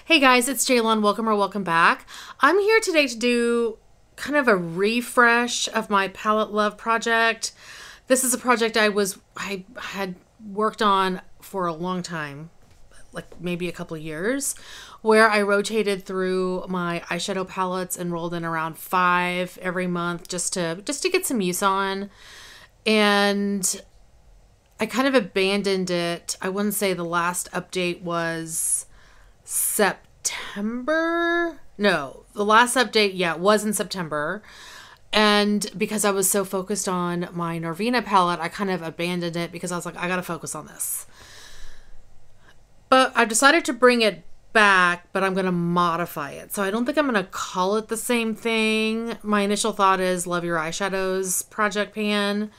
Hey guys, it's Jaylon. Welcome or welcome back. I'm here today to do kind of a refresh of my palette love project. This is a project I had worked on for a long time, like maybe a couple of years, where I rotated through my eyeshadow palettes and rolled in around 5 every month just to get some use on. And I kind of abandoned it. I wouldn't say the last update was September. No, the last update, yeah, it was in September. And because I was so focused on my Norvina palette, I kind of abandoned it because I was like, I gotta focus on this. But I decided to bring it back, but I'm gonna modify it. So I don't think I'm gonna call it the same thing. My initial thought is Love Your Eyeshadows Project Pan,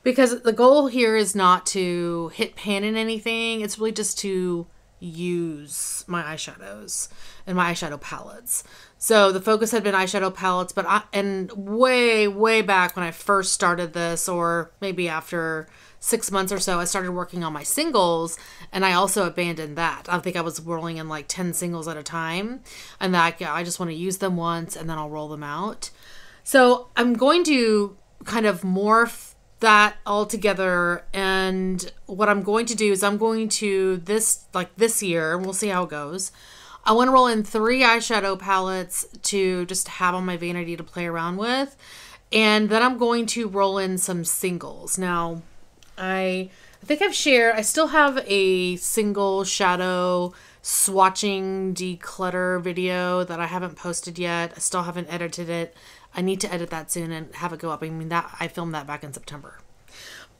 because the goal here is not to hit pan in anything. It's really just to use my eyeshadows and my eyeshadow palettes. So the focus had been eyeshadow palettes, and way back when I first started this, or maybe after 6 months or so, I started working on my singles, and I also abandoned that. I think I was rolling in like 10 singles at a time, and that, yeah, I just want to use them once and then I'll roll them out. So I'm going to kind of morph that all together, and what I'm going to do is I'm going to this year, we'll see how it goes. I want to roll in 3 eyeshadow palettes to just have on my vanity to play around with, and then I'm going to roll in some singles. Now I think I've shared, I still have a single shadow swatching declutter video that I haven't posted yet. I still haven't edited it. I need to edit that soon and have it go up. I mean, that I filmed that back in September.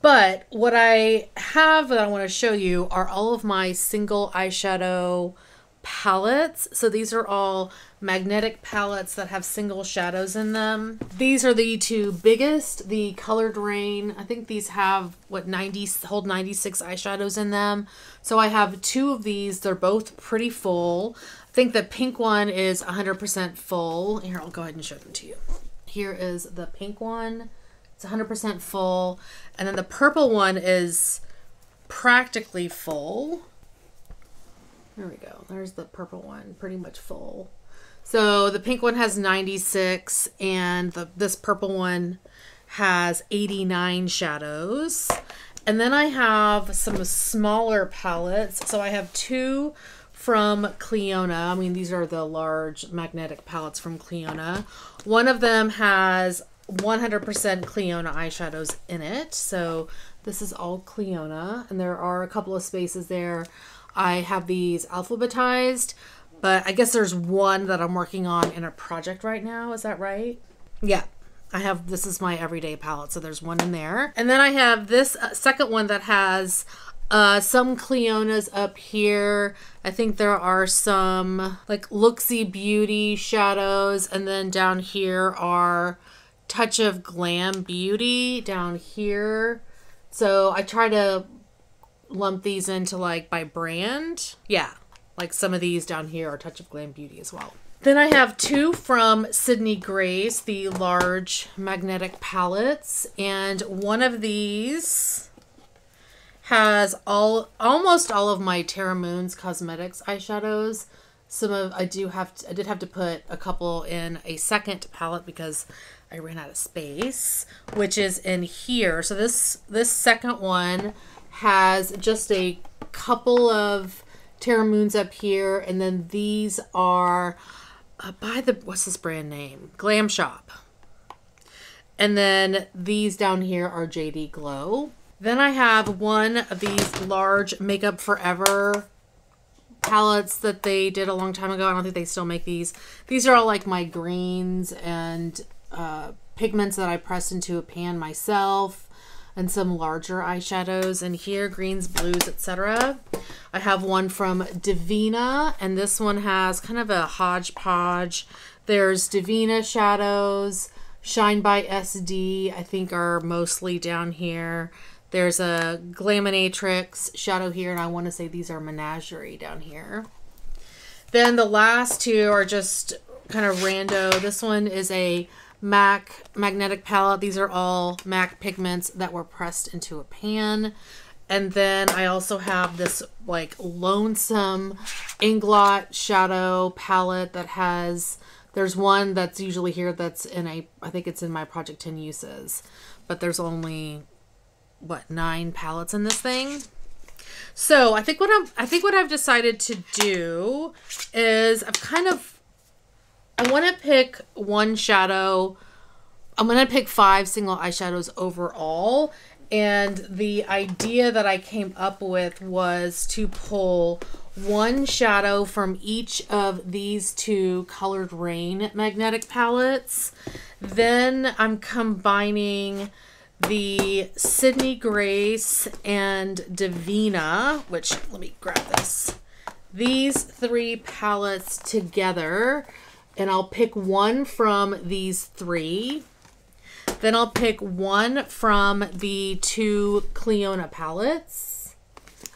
But what I have that I want to show you are all of my single eyeshadow palettes. So these are all magnetic palettes that have single shadows in them. These are the 2 biggest, the Colored Rain. I think these have hold 96 eyeshadows in them. So I have 2 of these. They're both pretty full. I think the pink one is 100% full. Here, I'll go ahead and show them to you. Here is the pink one. It's 100% full. And then the purple one is practically full. There we go. There's the purple one, pretty much full. So the pink one has 96, and this purple one has 89 shadows. And then I have some smaller palettes. So I have 2 from Cliona. I mean, these are the large magnetic palettes from Cliona. One of them has 100% Cliona eyeshadows in it. So this is all Cliona, and there are a couple of spaces there. I have these alphabetized, but I guess there's one that I'm working on in a project right now. Is that right? Yeah. This is my everyday palette, so there's one in there. And then I have this second one that has some Clionas up here. I think there are some like Looksy Beauty shadows, and then down here are Touch of Glam Beauty down here. So I try to lump these into like by brand. Yeah, like some of these down here are Touch of Glam Beauty as well. Then I have 2 from Sydney Grace, the large magnetic palettes, and one of these has almost all of my Terra Moon's Cosmetics eyeshadows. I did have to put a couple in a second palette because I ran out of space, which is in here. So this second one has just a couple of Terra Moons up here, and then these are what's this brand name? Glam Shop. And then these down here are JD Glow. Then I have one of these large Makeup Forever palettes that they did a long time ago. I don't think they still make these. These are all like my greens and pigments that I pressed into a pan myself, and some larger eyeshadows in here, greens, blues, etc. I have one from Divina, and this one has kind of a hodgepodge. There's Divina shadows, Shine by SD, I think are mostly down here. There's a Glaminatrix shadow here, and I want to say these are Menagerie down here. Then the last 2 are just kind of rando. This one is a MAC magnetic palette. These are all MAC pigments that were pressed into a pan. And then I also have this like lonesome Inglot shadow palette that has, there's one that's usually here that's in I think it's in my Project 10 uses, but there's only what, 9 palettes in this thing. So I think what I've decided to do is I want to pick one shadow. I'm going to pick 5 single eyeshadows overall. And the idea that I came up with was to pull one shadow from each of these 2 Colored Rain magnetic palettes. Then I'm combining the Sydney Grace and Divina, which, let me grab this, these 3 palettes together, and I'll pick one from these 3. Then I'll pick one from the 2 Cleona palettes,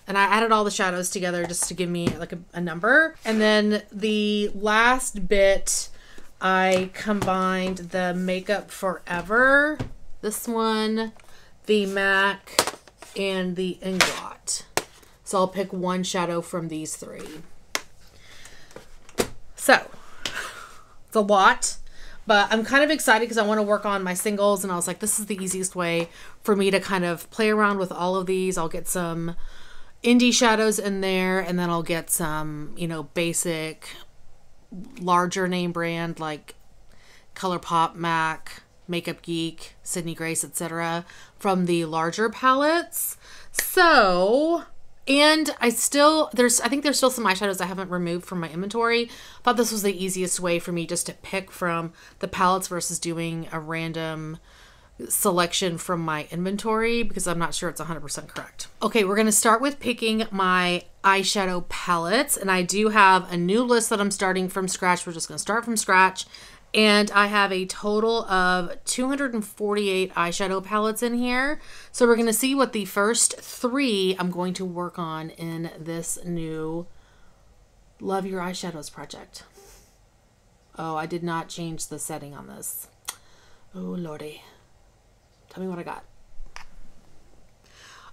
and I added all the shadows together just to give me like a number. And then the last bit, I combined the Makeup Forever, this one, the MAC, and the Inglot. So I'll pick one shadow from these 3. So it's a lot, but I'm kind of excited because I want to work on my singles, and I was like, this is the easiest way for me to kind of play around with all of these. I'll get some indie shadows in there, and then I'll get some, you know, basic larger name brand like ColourPop, MAC, Makeup Geek, Sydney Grace, etc. from the larger palettes. So, and I think there's still some eyeshadows I haven't removed from my inventory. Thought this was the easiest way for me just to pick from the palettes versus doing a random selection from my inventory because I'm not sure it's 100% correct. Okay, we're going to start with picking my eyeshadow palettes, and I do have a new list that I'm starting from scratch. We're just going to start from scratch. And I have a total of 248 eyeshadow palettes in here. So we're going to see what the first 3 I'm going to work on in this new Love Your Eyeshadows project. Oh, I did not change the setting on this. Oh, lordy. Tell me what I got.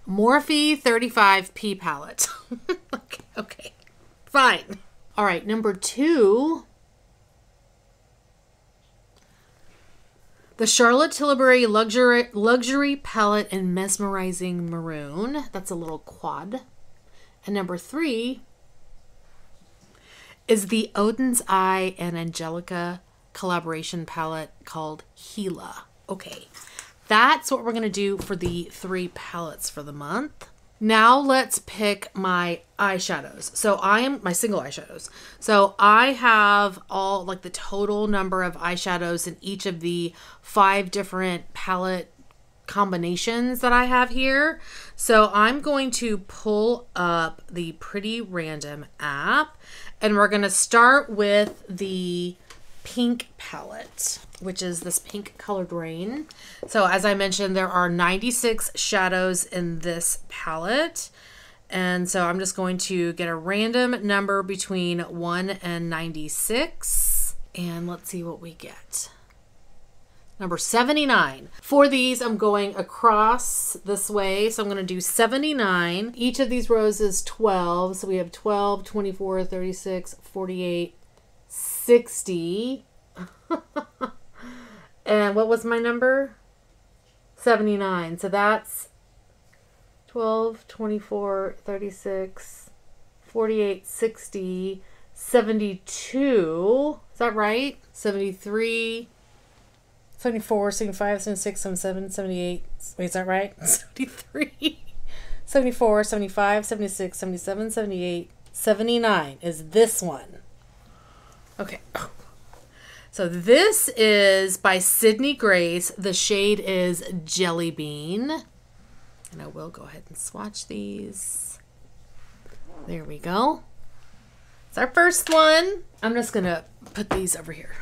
Morphe 35P palette. Okay, fine. All right, number 2. The Charlotte Tilbury Luxury Palette in Mesmerizing Maroon. That's a little quad. And number 3 is the Odin's Eye and Angelica collaboration palette called Gila. Okay, that's what we're going to do for the 3 palettes for the month. Now let's pick my eyeshadows. So my single eyeshadows. So I have all like the total number of eyeshadows in each of the 5 different palette combinations that I have here. So I'm going to pull up the Pretty Random app, and we're going to start with the pink palette, which is this pink Colored Rain. So as I mentioned, there are 96 shadows in this palette. And so I'm just going to get a random number between 1 and 96. And let's see what we get. Number 79. For these, I'm going across this way. So I'm going to do 79. Each of these rows is 12. So we have 12, 24, 36, 48, 60. And what was my number? 79. So that's 12, 24, 36, 48, 60, 72. Is that right? 73, 74, 75, 76, 77, 78. Wait, is that right? 73, 74, 75, 76, 77, 78, 79 is this one. Okay. So this is by Sydney Grace. The shade is Jelly Bean. And I will go ahead and swatch these. There we go. It's our first one. I'm just going to put these over here.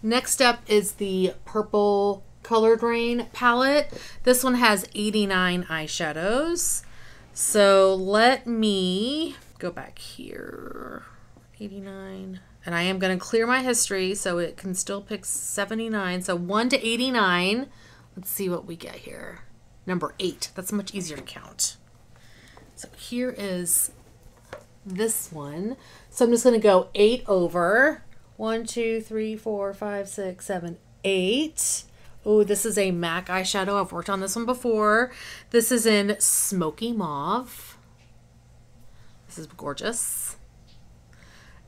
Next up is the purple Colored Rain palette. This one has 89 eyeshadows. So let me go back here. 89. And I am going to clear my history so it can still pick 79. So 1 to 89. Let's see what we get here. Number 8. That's much easier to count. So here is this one. So I'm just going to go 8 over. 1, 2, 3, 4, 5, 6, 7, 8. Oh, this is a MAC eyeshadow. I've worked on this one before. This is in Smoky Mauve. This is gorgeous.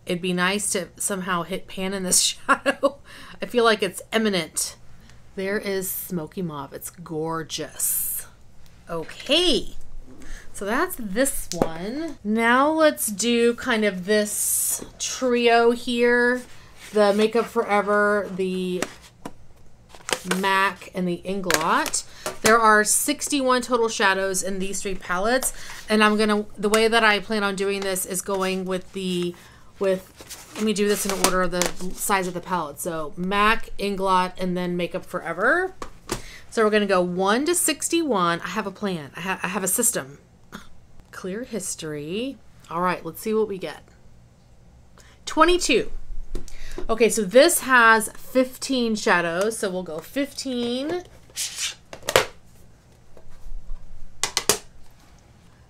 It'd be nice to somehow hit pan in this shadow. I feel like it's eminent. There is Smoky Mauve. It's gorgeous. Okay. So that's this one. Now let's do kind of this trio here. The Makeup Forever, the MAC, and the Inglot. There are 61 total shadows in these 3 palettes. And the way that I plan on doing this is going with let me do this in order of the size of the palette. So MAC, Inglot, and then Makeup Forever. So we're going to go 1 to 61. I have a plan. I have a system. Clear history. All right, let's see what we get. 22. Okay, so this has 15 shadows. So we'll go 15,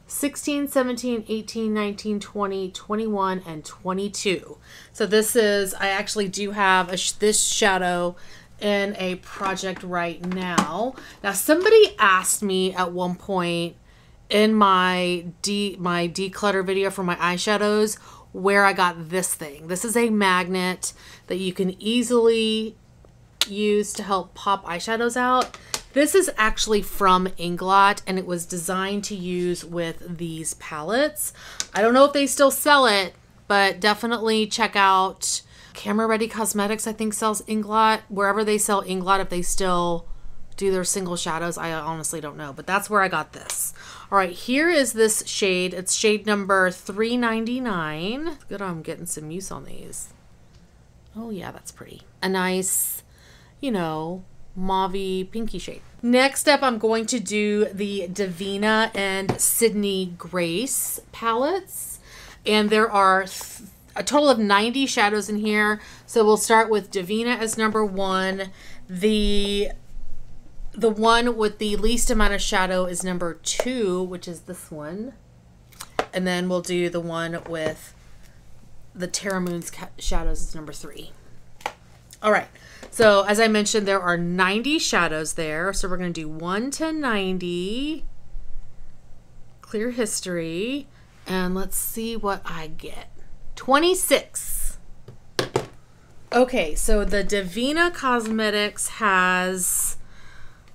16, 17, 18, 19, 20, 21, and 22. So this is, I actually do have this shadow in a project right now. Now somebody asked me at one point in my declutter video for my eyeshadows where I got this thing. This is a magnet that you can easily use to help pop eyeshadows out. This is actually from Inglot, and it was designed to use with these palettes. I don't know if they still sell it, but definitely check out Camera Ready Cosmetics, I think sells Inglot. Wherever they sell Inglot, if they still do their single shadows, I honestly don't know, but that's where I got this. All right, here is this shade. It's shade number 399. Good, I'm getting some use on these. Oh yeah, that's pretty. A nice, you know, mauve-y pinky shade. Next up, I'm going to do the Davina and Sydney Grace palettes. And there are a total of 90 shadows in here. So we'll start with Davina as number 1. The one with the least amount of shadow is number 2, which is this one. And then we'll do the one with the Terra Moon's shadows is number 3. All right. So as I mentioned, there are 90 shadows there. So we're going to do 1 to 90. Clear history. And let's see what I get. 26. Okay. So the Davina Cosmetics has,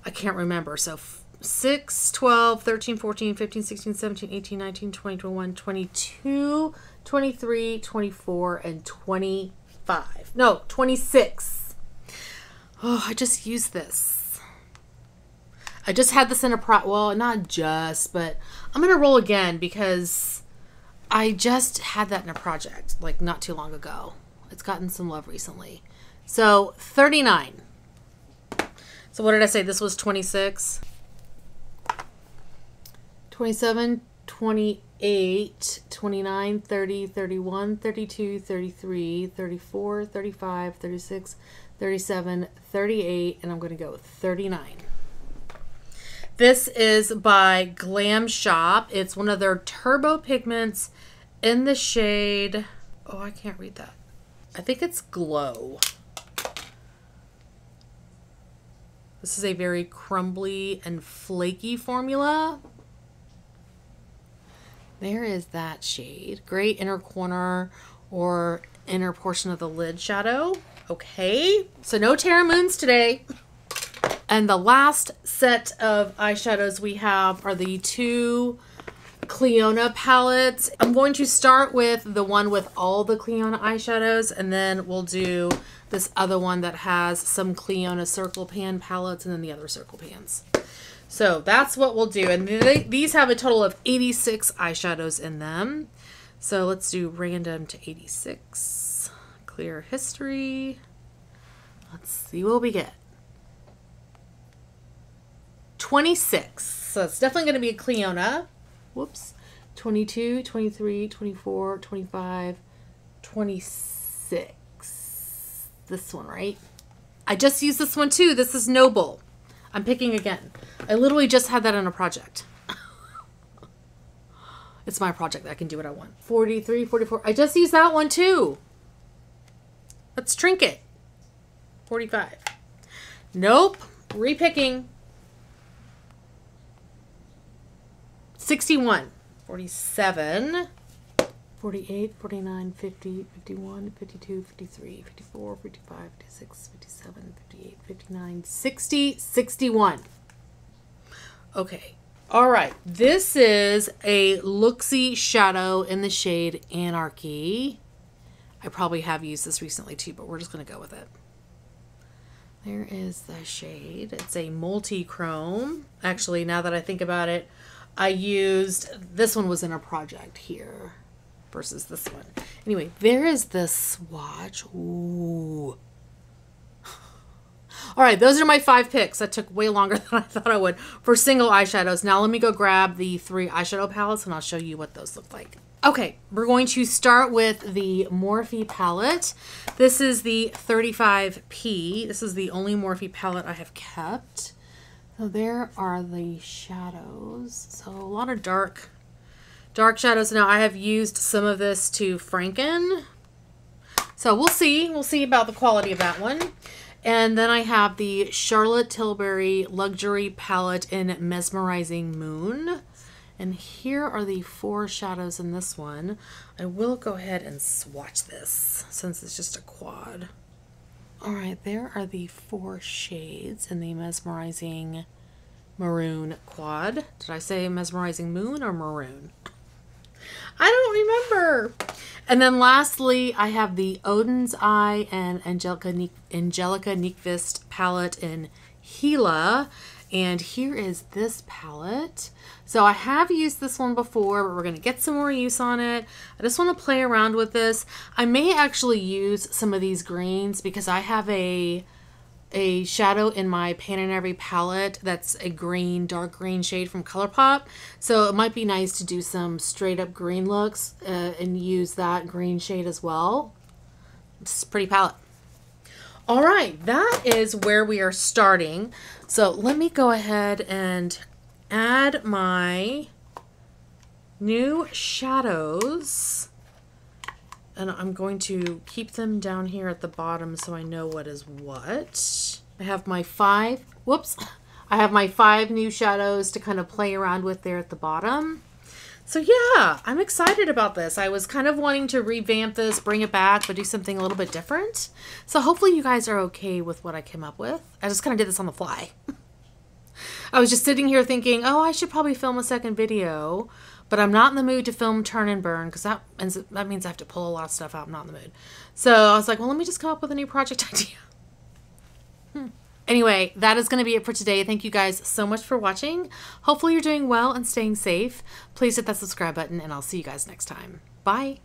I can't remember. So 6, 12, 13, 14, 15, 16, 17, 18, 19, 20, 21, 22, 23, 24, and 25. No, 26. Oh, I just used this. I just had this in a well, not just, but I'm going to roll again because I just had that in a project like not too long ago. It's gotten some love recently. So 39. So what did I say? This was 26, 27, 28, 29, 30, 31, 32, 33, 34, 35, 36, 37, 38, and I'm going to go with 39. This is by Glam Shop. It's one of their turbo pigments in the shade, oh, I can't read that. I think it's Glow. This is a very crumbly and flaky formula. There is that shade. Great inner corner or inner portion of the lid shadow. Okay, so no Terra Moons today. And the last set of eyeshadows we have are the 2 Cliona palettes. I'm going to start with the one with all the Cliona eyeshadows, and then we'll do this other one that has some Cliona circle pan palettes and then the other circle pans. So that's what we'll do. And these have a total of 86 eyeshadows in them. So let's do random to 86. Clear history. Let's see what we get. 26. So it's definitely going to be a Cliona. Whoops. 22, 23, 24, 25, 26. This one, right? I just used this one too. This is Noble. I'm picking again. I literally just had that on a project. It's my project. I can do what I want. 43, 44. I just used that one too. Let's trinket. 45. Nope. Repicking. 61. 47. 48, 49, 50, 51, 52, 53, 54, 55, 56, 57, 58, 59, 60, 61. Okay. All right. This is a Luxie shadow in the shade Anarchy. I probably have used this recently too, but we're just going to go with it. There is the shade. It's a multi-chrome. Actually, now that I think about it, I used, this one was in a project here versus this one. Anyway, there is the swatch. Ooh. All right, those are my 5 picks. That took way longer than I thought I would for single eyeshadows. Now let me go grab the 3 eyeshadow palettes and I'll show you what those look like. Okay, we're going to start with the Morphe palette. This is the 35P. This is the only Morphe palette I have kept. So there are the shadows. So a lot of dark shadows. Now I have used some of this to Franken. So we'll see. We'll see about the quality of that one. And then I have the Charlotte Tilbury Luxury Palette in Mesmerizing Moon. And here are the 4 shadows in this one. I will go ahead and swatch this since it's just a quad. All right, there are the 4 shades in the Mesmerizing Maroon quad. Did I say Mesmerizing Moon or Maroon? I don't remember. And then lastly, I have the Odin's Eye and Angelica Nyqvist palette in Gila. And here is this palette. So I have used this one before, but we're going to get some more use on it. I just want to play around with this. I may actually use some of these greens because I have a shadow in my Pan and Every palette that's a green, dark green shade from ColourPop. So it might be nice to do some straight up green looks and use that green shade as well. It's a pretty palette. All right, that is where we are starting. So let me go ahead and add my new shadows. And I'm going to keep them down here at the bottom so I know what is what. I have my 5, I have my 5 new shadows to kind of play around with there at the bottom. So yeah, I'm excited about this. I was kind of wanting to revamp this, bring it back, but do something a little bit different. So hopefully you guys are okay with what I came up with. I just kind of did this on the fly. I was just sitting here thinking, oh, I should probably film a second video, but I'm not in the mood to film Turn and Burn because that means I have to pull a lot of stuff out. I'm not in the mood. So I was like, well, let me just come up with a new project idea. Anyway, that is going to be it for today. Thank you guys so much for watching. Hopefully you're doing well and staying safe. Please hit that subscribe button and I'll see you guys next time. Bye.